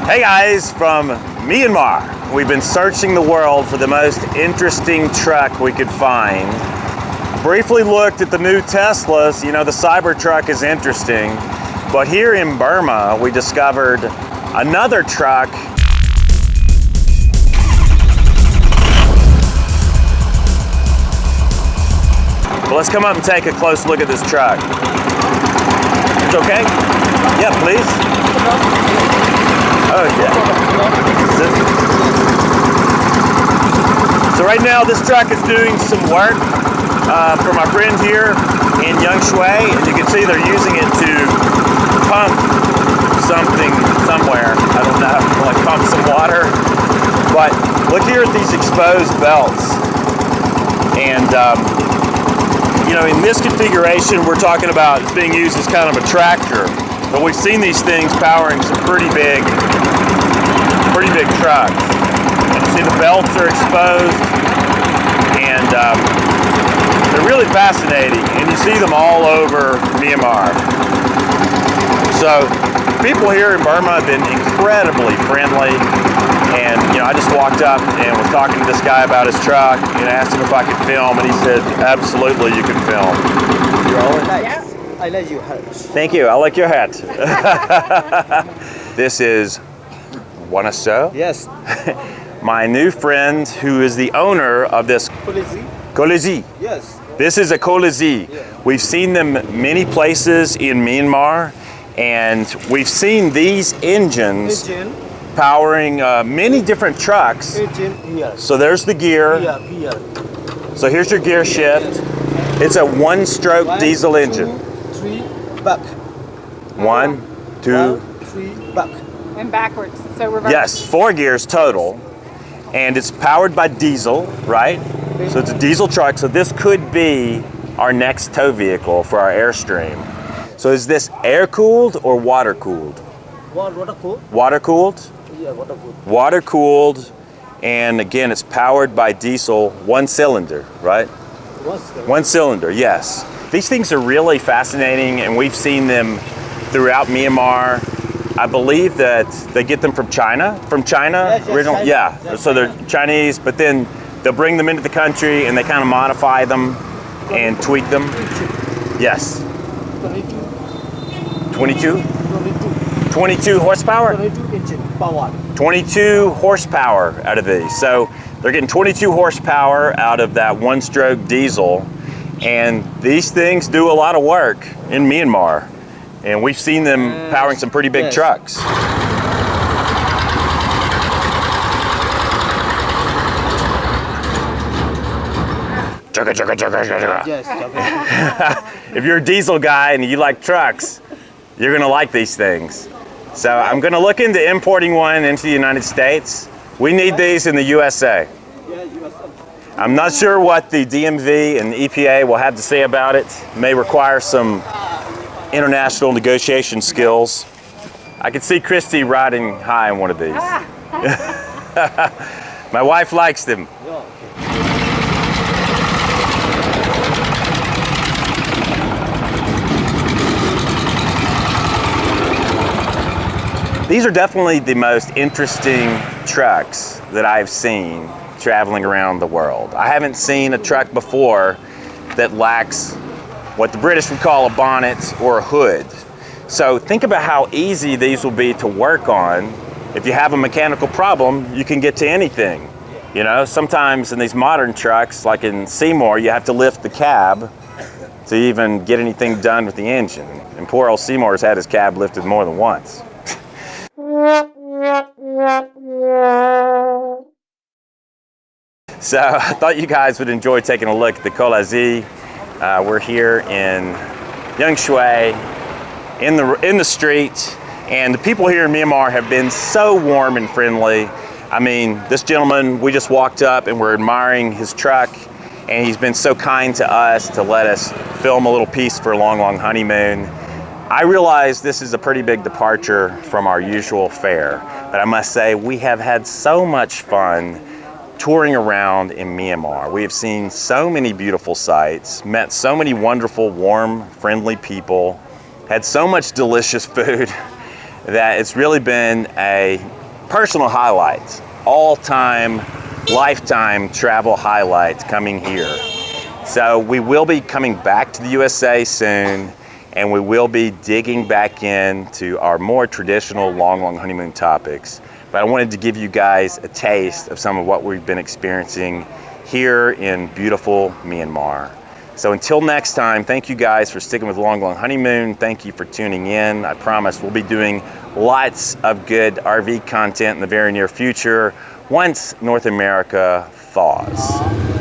Hey guys, from Myanmar. We've been searching the world for the most interesting truck we could find. Briefly looked at the new Teslas. You know, the Cybertruck is interesting. But here in Burma, we discovered another truck. Well, let's come up and take a close look at this truck. It's okay? Yeah, please. Oh, yeah. So right now, this truck is doing some work for my friend here in Yangshui, and you can see they're using it to pump something somewhere. I don't know, like pump some water. But look here at these exposed belts. And, you know, in this configuration, we're talking about it's being used as kind of a tractor. But we've seen these things powering some pretty big trucks. And you see the belts are exposed, and they're really fascinating. And you see them all over Myanmar. So people here in Burma have been incredibly friendly. And you know, I just walked up and was talking to this guy about his truck and asked him if I could film, and he said, "Absolutely, you can film." You rolling? Yes. I like your hat. Thank you. I like your hat. This is Wanaso. Yes. My new friend who is the owner of this Kolezi. Yes. This is a Kolezi. Yeah. We've seen them many places in Myanmar, and we've seen these engines powering many different trucks. Here. So there's the gear. Here. So here's your gear shift. It's a one-stroke diesel engine. 3 back. 1, 2, 3 back. And backwards, so reverse. yes, 4 gears total, and it's powered by diesel, right? So it's a diesel truck, so this could be our next tow vehicle for our Airstream. So is this air-cooled or water-cooled? Water cooled? Water-cooled? Yeah, water cooled. Water-cooled, and again, it's powered by diesel, one cylinder, right? One cylinder, yes. These things are really fascinating, and we've seen them throughout Myanmar. I believe that they get them from China. Yes, original, China. yeah. Yes, So they're Chinese, but then they'll bring them into the country and they kind of modify them and tweak them. Yes. 22? 22 horsepower? 22 engine power. 22 horsepower out of these. So they're getting 22 horsepower out of that one-stroke diesel. And these things do a lot of work in Myanmar. And we've seen them powering some pretty big trucks. Chugga, chugga, chugga, chugga. Yes. If you're a diesel guy and you like trucks, you're gonna like these things. So I'm gonna look into importing one into the United States. We need these in the USA. Yeah, USA. I'm not sure what the DMV and the EPA will have to say about it. It may require some international negotiation skills. I can see Christy riding high on one of these. My wife likes them. These are definitely the most interesting trucks that I've seen traveling around the world. I haven't seen a truck before that lacks what the British would call a bonnet or a hood. So think about how easy these will be to work on. If you have a mechanical problem, you can get to anything. You know, sometimes in these modern trucks, like in Seymour, you have to lift the cab to even get anything done with the engine. And poor old Seymour's had his cab lifted more than once. So I thought you guys would enjoy taking a look at the Kolezi. We're here in Yangshui, in the street, and the people here in Myanmar have been so warm and friendly. I mean, this gentleman, we just walked up and we're admiring his truck, and he's been so kind to us to let us film a little piece for a long, long honeymoon. I realize this is a pretty big departure from our usual fare, but I must say we have had so much fun touring around in Myanmar. We have seen so many beautiful sights, met so many wonderful, warm, friendly people, had so much delicious food that it's really been a personal highlights, all-time, lifetime travel highlights coming here. So we will be coming back to the USA soon, and we will be digging back into our more traditional long honeymoon topics. But I wanted to give you guys a taste of some of what we've been experiencing here in beautiful Myanmar. So until next time, thank you guys for sticking with Long Honeymoon. Thank you for tuning in. I promise we'll be doing lots of good RV content in the very near future once North America thaws.